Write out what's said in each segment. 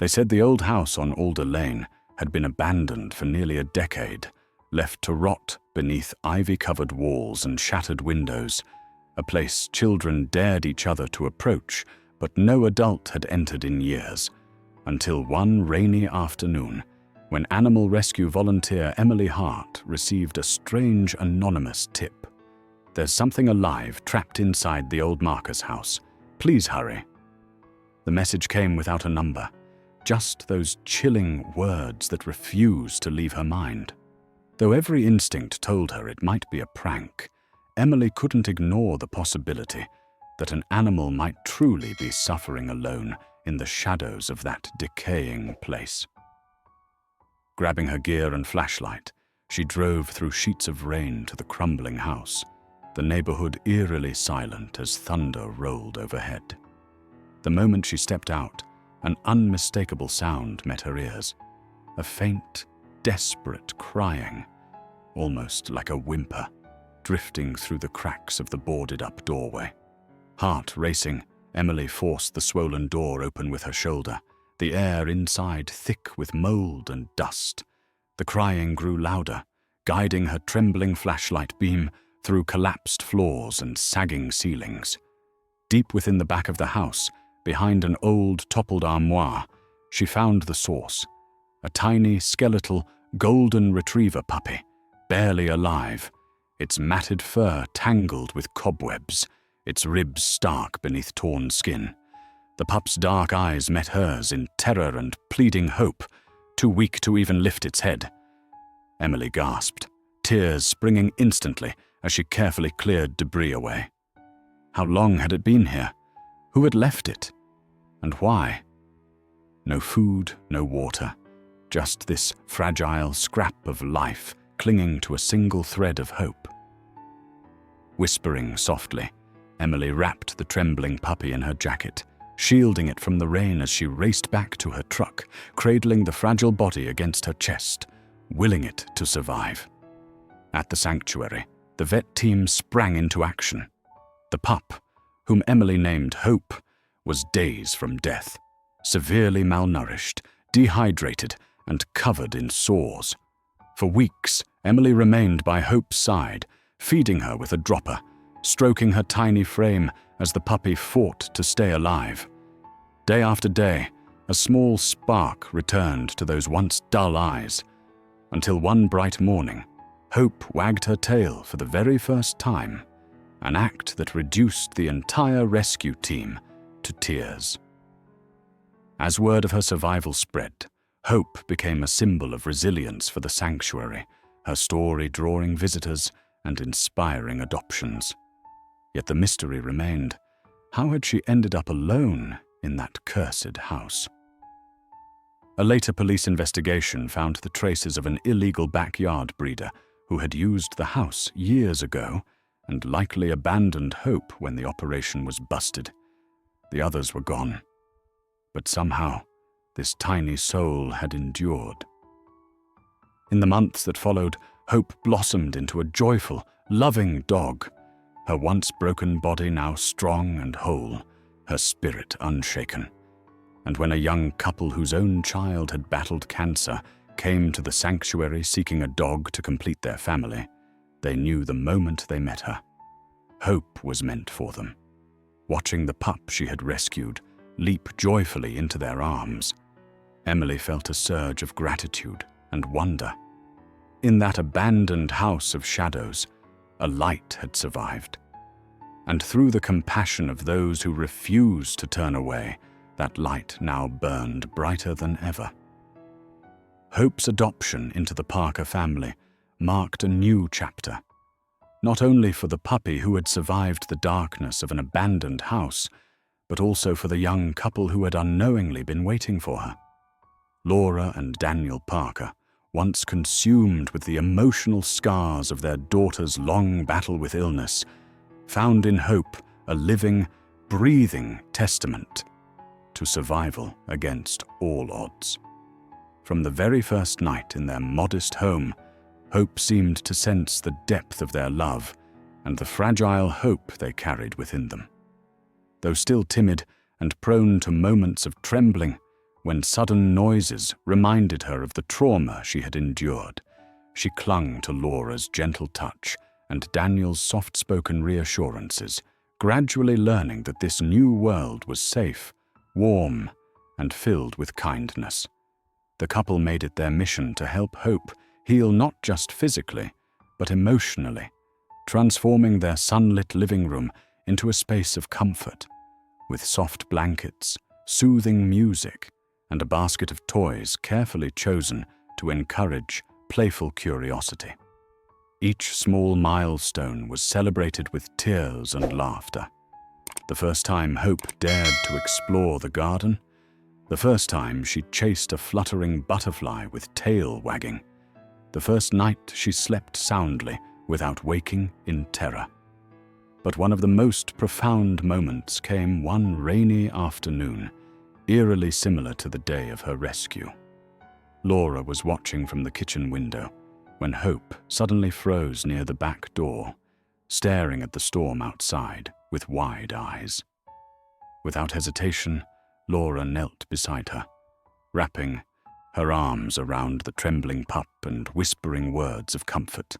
They said the old house on Alder Lane had been abandoned for nearly a decade, left to rot beneath ivy-covered walls and shattered windows, a place children dared each other to approach, but no adult had entered in years, until one rainy afternoon, when animal rescue volunteer Emily Hart received a strange anonymous tip. "There's something alive trapped inside the old Marcus house. Please hurry." The message came without a number, just those chilling words that refused to leave her mind. Though every instinct told her it might be a prank, Emily couldn't ignore the possibility that an animal might truly be suffering alone in the shadows of that decaying place. Grabbing her gear and flashlight, she drove through sheets of rain to the crumbling house, the neighborhood eerily silent as thunder rolled overhead. The moment she stepped out, an unmistakable sound met her ears, a faint, desperate crying, almost like a whimper, drifting through the cracks of the boarded-up doorway. Heart racing, Emily forced the swollen door open with her shoulder, the air inside thick with mold and dust. The crying grew louder, guiding her trembling flashlight beam through collapsed floors and sagging ceilings. Deep within the back of the house, behind an old toppled armoire, she found the source, a tiny skeletal golden retriever puppy, barely alive, its matted fur tangled with cobwebs, its ribs stark beneath torn skin. The pup's dark eyes met hers in terror and pleading hope, too weak to even lift its head. Emily gasped, tears springing instantly as she carefully cleared debris away. How long had it been here? Who had left it? And why? No food, no water, just this fragile scrap of life clinging to a single thread of hope. Whispering softly, Emily wrapped the trembling puppy in her jacket, shielding it from the rain as she raced back to her truck, cradling the fragile body against her chest, willing it to survive. At the sanctuary, the vet team sprang into action. The pup, whom Emily named Hope, was days from death, severely malnourished, dehydrated, and covered in sores. For weeks, Emily remained by Hope's side, feeding her with a dropper, stroking her tiny frame as the puppy fought to stay alive. Day after day, a small spark returned to those once dull eyes, until one bright morning, Hope wagged her tail for the very first time, an act that reduced the entire rescue team to tears. As word of her survival spread, Hope became a symbol of resilience for the sanctuary, her story drawing visitors and inspiring adoptions. Yet the mystery remained. How had she ended up alone in that cursed house? A later police investigation found the traces of an illegal backyard breeder who had used the house years ago and likely abandoned Hope when the operation was busted. The others were gone. But somehow, this tiny soul had endured. In the months that followed, Hope blossomed into a joyful, loving dog, her once broken body now strong and whole, her spirit unshaken. And when a young couple whose own child had battled cancer came to the sanctuary seeking a dog to complete their family, they knew the moment they met her. Hope was meant for them. Watching the pup she had rescued leap joyfully into their arms, Emily felt a surge of gratitude and wonder. In that abandoned house of shadows, a light had survived. And through the compassion of those who refused to turn away, that light now burned brighter than ever. Hope's adoption into the Parker family marked a new chapter, not only for the puppy who had survived the darkness of an abandoned house, but also for the young couple who had unknowingly been waiting for her. Laura and Daniel Parker, once consumed with the emotional scars of their daughter's long battle with illness, found in Hope a living, breathing testament to survival against all odds. From the very first night in their modest home, Hope seemed to sense the depth of their love and the fragile hope they carried within them. Though still timid and prone to moments of trembling, when sudden noises reminded her of the trauma she had endured. She clung to Laura's gentle touch and Daniel's soft-spoken reassurances, gradually learning that this new world was safe, warm, and filled with kindness. The couple made it their mission to help Hope heal not just physically, but emotionally, transforming their sunlit living room into a space of comfort, with soft blankets, soothing music, and a basket of toys carefully chosen to encourage playful curiosity. Each small milestone was celebrated with tears and laughter. The first time Hope dared to explore the garden, the first time she chased a fluttering butterfly with tail wagging, the first night she slept soundly without waking in terror. But one of the most profound moments came one rainy afternoon, eerily similar to the day of her rescue. Laura was watching from the kitchen window when Hope suddenly froze near the back door, staring at the storm outside with wide eyes. Without hesitation, Laura knelt beside her, wrapping her arms around the trembling pup and whispering words of comfort.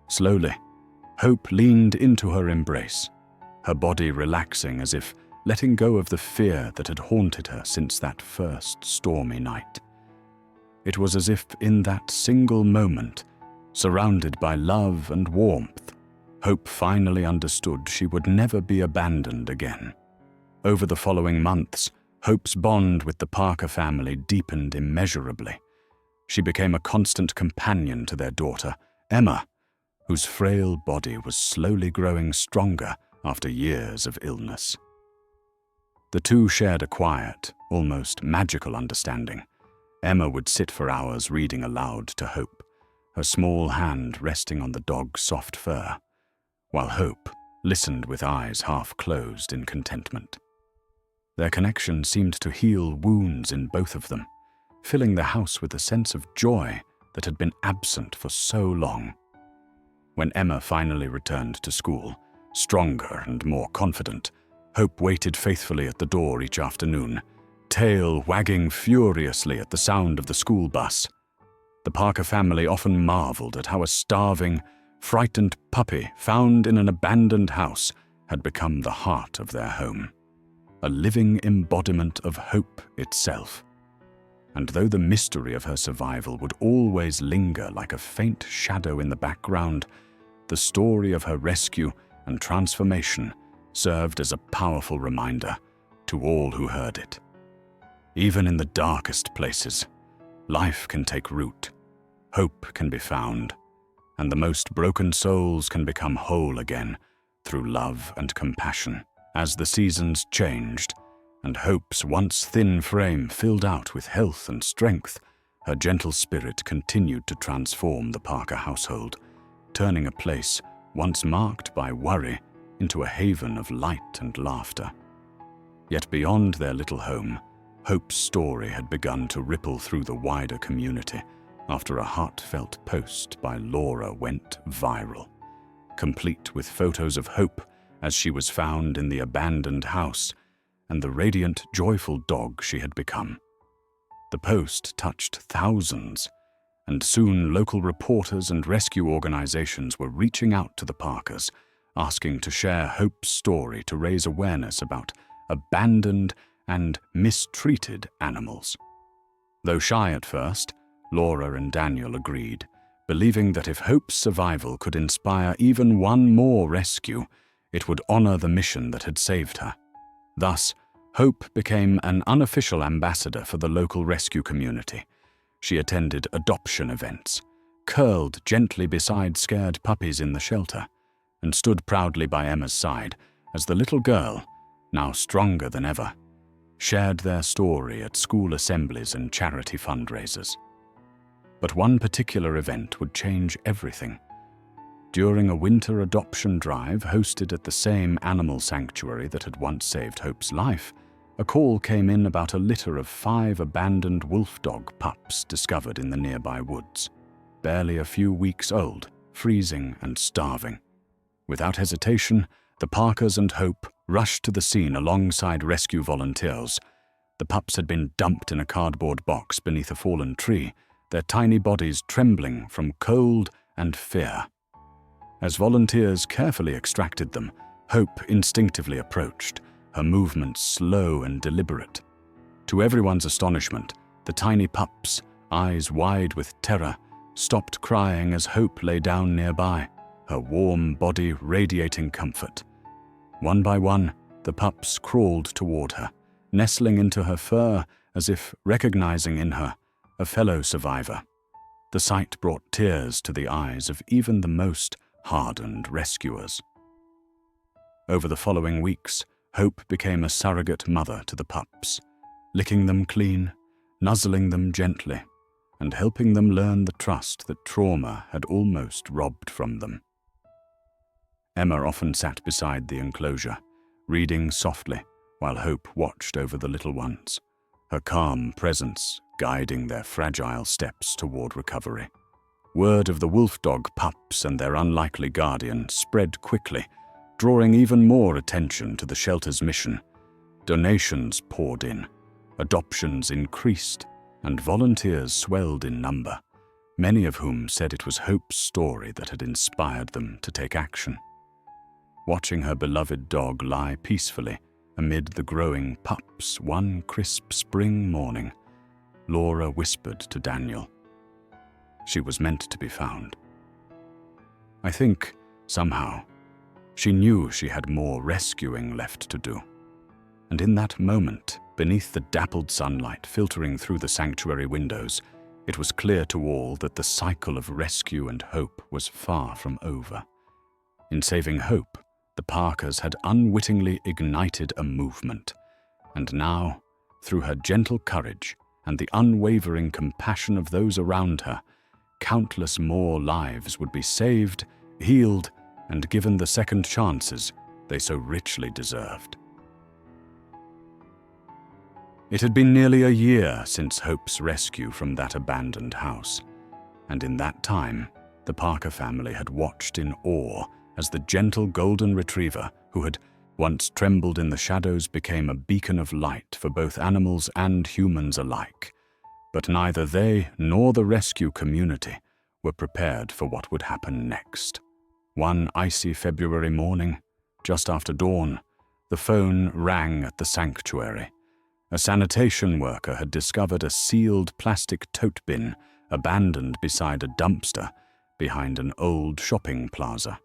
Slowly, Hope leaned into her embrace, her body relaxing as if letting go of the fear that had haunted her since that first stormy night. It was as if in that single moment, surrounded by love and warmth, Hope finally understood she would never be abandoned again. Over the following months, Hope's bond with the Parker family deepened immeasurably. She became a constant companion to their daughter, Emma, whose frail body was slowly growing stronger after years of illness. The two shared a quiet, almost magical understanding. Emma would sit for hours reading aloud to Hope, her small hand resting on the dog's soft fur, while Hope listened with eyes half closed in contentment. Their connection seemed to heal wounds in both of them, filling the house with a sense of joy that had been absent for so long. When Emma finally returned to school, stronger and more confident, Hope waited faithfully at the door each afternoon, tail wagging furiously at the sound of the school bus. The Parker family often marveled at how a starving, frightened puppy found in an abandoned house had become the heart of their home, a living embodiment of hope itself. And though the mystery of her survival would always linger like a faint shadow in the background, the story of her rescue and transformation served as a powerful reminder to all who heard it. Even in the darkest places, life can take root, hope can be found, and the most broken souls can become whole again through love and compassion. As the seasons changed, and Hope's once thin frame filled out with health and strength, her gentle spirit continued to transform the Parker household, turning a place once marked by worry into a haven of light and laughter. Yet beyond their little home, Hope's story had begun to ripple through the wider community after a heartfelt post by Laura went viral, complete with photos of Hope as she was found in the abandoned house and the radiant, joyful dog she had become. The post touched thousands, and soon local reporters and rescue organizations were reaching out to the Parkers, asking to share Hope's story to raise awareness about abandoned and mistreated animals. Though shy at first, Laura and Daniel agreed, believing that if Hope's survival could inspire even one more rescue, it would honor the mission that had saved her. Thus, Hope became an unofficial ambassador for the local rescue community. She attended adoption events, curled gently beside scared puppies in the shelter, and stood proudly by Emma's side as the little girl, now stronger than ever, shared their story at school assemblies and charity fundraisers. But one particular event would change everything. During a winter adoption drive hosted at the same animal sanctuary that had once saved Hope's life, a call came in about a litter of 5 abandoned Wolfdog pups discovered in the nearby woods, barely a few weeks old, freezing and starving. Without hesitation, the Parkers and Hope rushed to the scene alongside rescue volunteers, The pups had been dumped in a cardboard box beneath a fallen tree, their tiny bodies trembling from cold and fear. As volunteers carefully extracted them, Hope instinctively approached, her movements slow and deliberate. To everyone's astonishment, the tiny pups, eyes wide with terror, stopped crying as Hope lay down nearby, her warm body radiating comfort. One by one, the pups crawled toward her, nestling into her fur as if recognizing in her a fellow survivor. The sight brought tears to the eyes of even the most hardened rescuers. Over the following weeks, Hope became a surrogate mother to the pups, licking them clean, nuzzling them gently, and helping them learn the trust that trauma had almost robbed from them. Emma often sat beside the enclosure, reading softly while Hope watched over the little ones, her calm presence guiding their fragile steps toward recovery. Word of the Wolfdog pups and their unlikely guardian spread quickly, drawing even more attention to the shelter's mission. Donations poured in, adoptions increased, and volunteers swelled in number, many of whom said it was Hope's story that had inspired them to take action. Watching her beloved dog lie peacefully amid the growing pups one crisp spring morning, Laura whispered to Daniel, "She was meant to be found." I think, somehow, she knew she had more rescuing left to do. And in that moment, beneath the dappled sunlight filtering through the sanctuary windows, it was clear to all that the cycle of rescue and hope was far from over. In saving Hope, the Parkers had unwittingly ignited a movement, and now, through her gentle courage and the unwavering compassion of those around her, countless more lives would be saved, healed, and given the second chances they so richly deserved. It had been nearly a year since Hope's rescue from that abandoned house, and in that time, the Parker family had watched in awe as the gentle golden retriever, who had once trembled in the shadows, became a beacon of light for both animals and humans alike. But neither they nor the rescue community were prepared for what would happen next. One icy February morning, just after dawn, the phone rang at the sanctuary. A sanitation worker had discovered a sealed plastic tote bin abandoned beside a dumpster behind an old shopping plaza.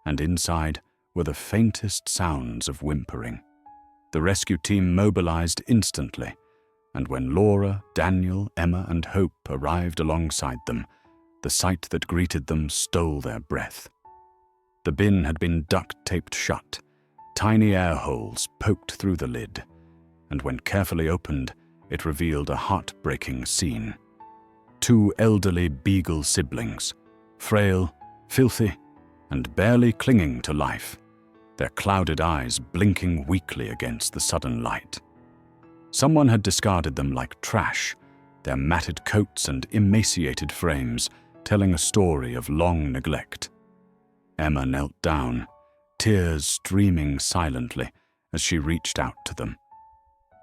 And inside were the faintest sounds of whimpering. The rescue team mobilized instantly, and when Laura, Daniel, Emma, and Hope arrived alongside them, the sight that greeted them stole their breath. The bin had been duct-taped shut, tiny air holes poked through the lid, and when carefully opened, it revealed a heartbreaking scene. Two elderly beagle siblings, frail, filthy, and barely clinging to life, their clouded eyes blinking weakly against the sudden light. Someone had discarded them like trash, their matted coats and emaciated frames telling a story of long neglect. Emma knelt down, tears streaming silently as she reached out to them.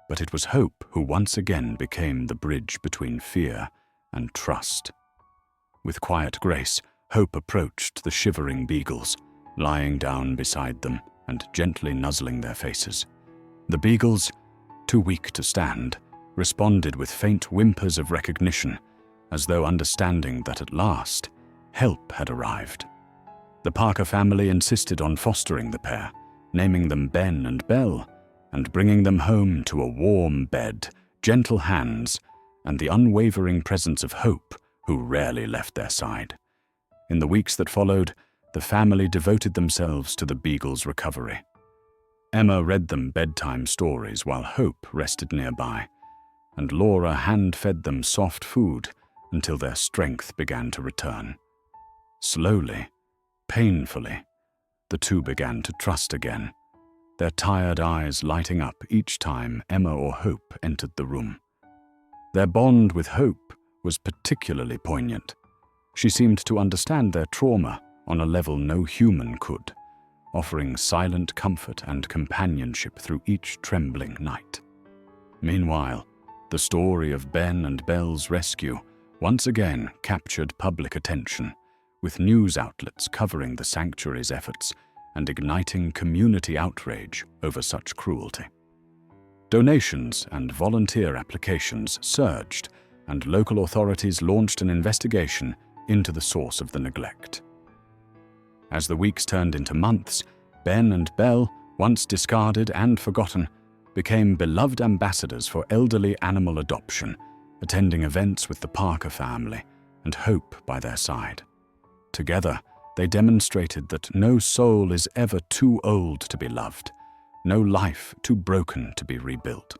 But it was Hope who once again became the bridge between fear and trust. With quiet grace, Hope approached the shivering beagles, lying down beside them and gently nuzzling their faces. The beagles, too weak to stand, responded with faint whimpers of recognition, as though understanding that at last, help had arrived. The Parker family insisted on fostering the pair, naming them Ben and Belle, and bringing them home to a warm bed, gentle hands, and the unwavering presence of Hope, who rarely left their side. In the weeks that followed, the family devoted themselves to the beagles' recovery. Emma read them bedtime stories while Hope rested nearby, and Laura hand-fed them soft food until their strength began to return. Slowly, painfully, the two began to trust again, their tired eyes lighting up each time Emma or Hope entered the room. Their bond with Hope was particularly poignant. She seemed to understand their trauma on a level no human could, offering silent comfort and companionship through each trembling night. Meanwhile, the story of Ben and Belle's rescue once again captured public attention, with news outlets covering the sanctuary's efforts and igniting community outrage over such cruelty. Donations and volunteer applications surged, and local authorities launched an investigation into the source of the neglect. As the weeks turned into months, Ben and Belle, once discarded and forgotten, became beloved ambassadors for elderly animal adoption, attending events with the Parker family and Hope by their side. Together, they demonstrated that no soul is ever too old to be loved, no life too broken to be rebuilt.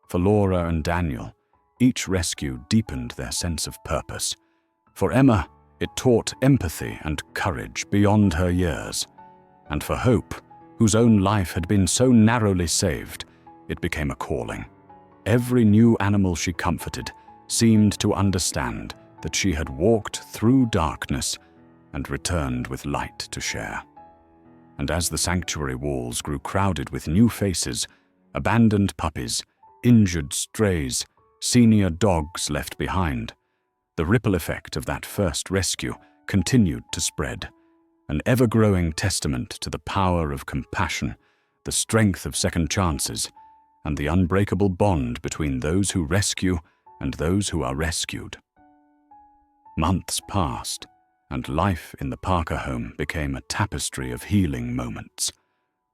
For Laura and Daniel, each rescue deepened their sense of purpose. For Emma, it taught empathy and courage beyond her years. And for Hope, whose own life had been so narrowly saved, it became a calling. Every new animal she comforted seemed to understand that she had walked through darkness and returned with light to share. And as the sanctuary walls grew crowded with new faces, abandoned puppies, injured strays, senior dogs left behind, the ripple effect of that first rescue continued to spread, an ever-growing testament to the power of compassion, the strength of second chances, and the unbreakable bond between those who rescue and those who are rescued. Months passed, and life in the Parker home became a tapestry of healing moments.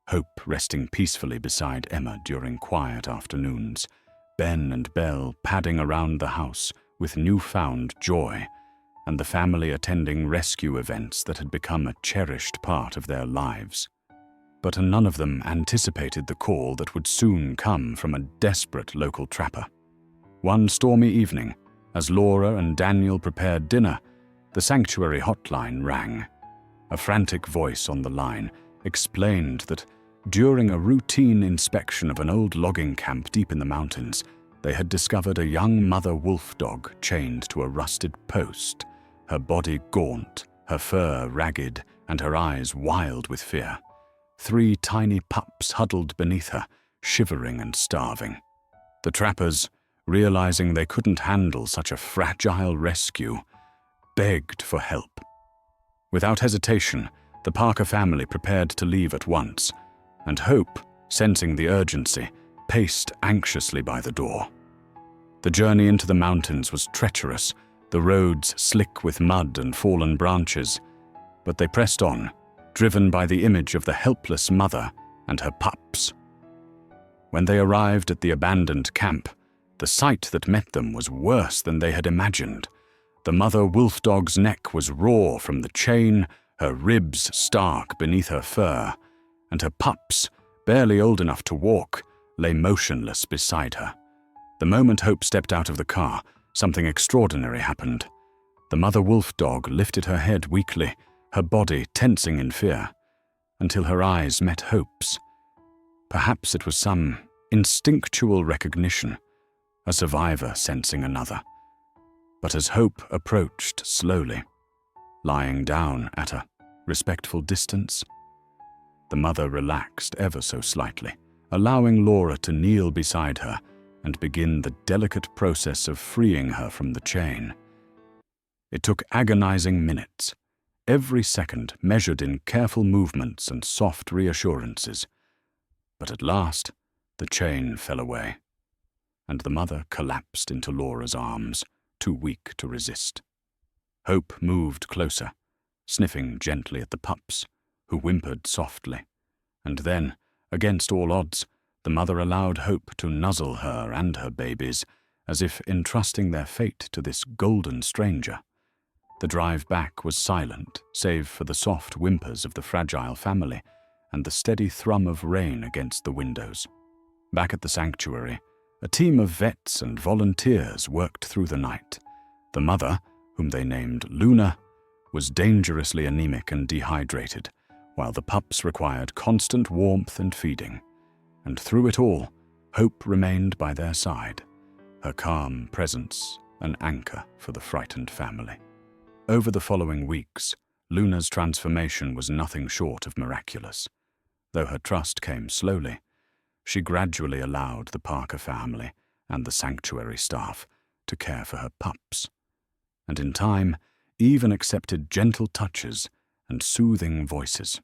Hope resting peacefully beside Emma during quiet afternoons, Ben and Belle padding around the house with newfound joy, and the family attending rescue events that had become a cherished part of their lives. But none of them anticipated the call that would soon come from a desperate local trapper. One stormy evening, as Laura and Daniel prepared dinner, the sanctuary hotline rang. A frantic voice on the line explained that during a routine inspection of an old logging camp deep in the mountains, they had discovered a young mother wolfdog chained to a rusted post, her body gaunt, her fur ragged, and her eyes wild with fear. 3 tiny pups huddled beneath her, shivering and starving. The trappers, realizing they couldn't handle such a fragile rescue, begged for help. Without hesitation, the Parker family prepared to leave at once, and Hope, sensing the urgency, paced anxiously by the door. The journey into the mountains was treacherous, the roads slick with mud and fallen branches, but they pressed on, driven by the image of the helpless mother and her pups. When they arrived at the abandoned camp, the sight that met them was worse than they had imagined. The mother wolfdog's neck was raw from the chain, her ribs stark beneath her fur, and her pups, barely old enough to walk, lay motionless beside her. The moment Hope stepped out of the car, something extraordinary happened. The mother wolfdog lifted her head weakly, her body tensing in fear, until her eyes met Hope's. Perhaps it was some instinctual recognition, a survivor sensing another. But as Hope approached slowly, lying down at a respectful distance, the mother relaxed ever so slightly, allowing Laura to kneel beside her and begin the delicate process of freeing her from the chain. It took agonizing minutes, every second measured in careful movements and soft reassurances. But at last, the chain fell away, and the mother collapsed into Laura's arms, too weak to resist. Hope moved closer, sniffing gently at the pups, who whimpered softly, and then, against all odds, the mother allowed Hope to nuzzle her and her babies, as if entrusting their fate to this golden stranger. The drive back was silent, save for the soft whimpers of the fragile family and the steady thrum of rain against the windows. Back at the sanctuary, a team of vets and volunteers worked through the night. The mother, whom they named Luna, was dangerously anemic and dehydrated, while the pups required constant warmth and feeding. And through it all, Hope remained by their side, her calm presence an anchor for the frightened family. Over the following weeks, Luna's transformation was nothing short of miraculous. Though her trust came slowly, she gradually allowed the Parker family and the sanctuary staff to care for her pups, and in time even accepted gentle touches and soothing voices.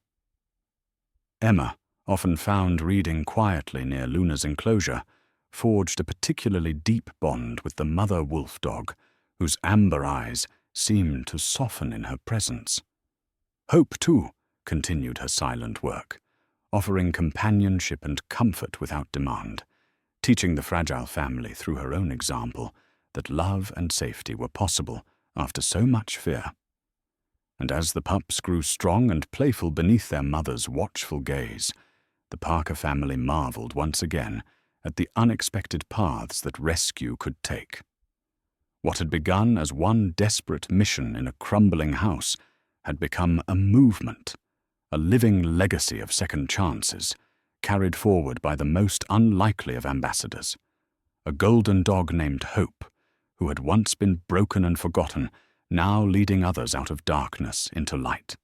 Emma, often found reading quietly near Luna's enclosure, forged a particularly deep bond with the mother Wolfdog, whose amber eyes seemed to soften in her presence. Hope, too, continued her silent work, offering companionship and comfort without demand, teaching the fragile family through her own example that love and safety were possible after so much fear. And as the pups grew strong and playful beneath their mother's watchful gaze, the Parker family marveled once again at the unexpected paths that rescue could take. What had begun as one desperate mission in a crumbling house had become a movement, a living legacy of second chances, carried forward by the most unlikely of ambassadors, a golden dog named Hope, who had once been broken and forgotten, now leading others out of darkness into light.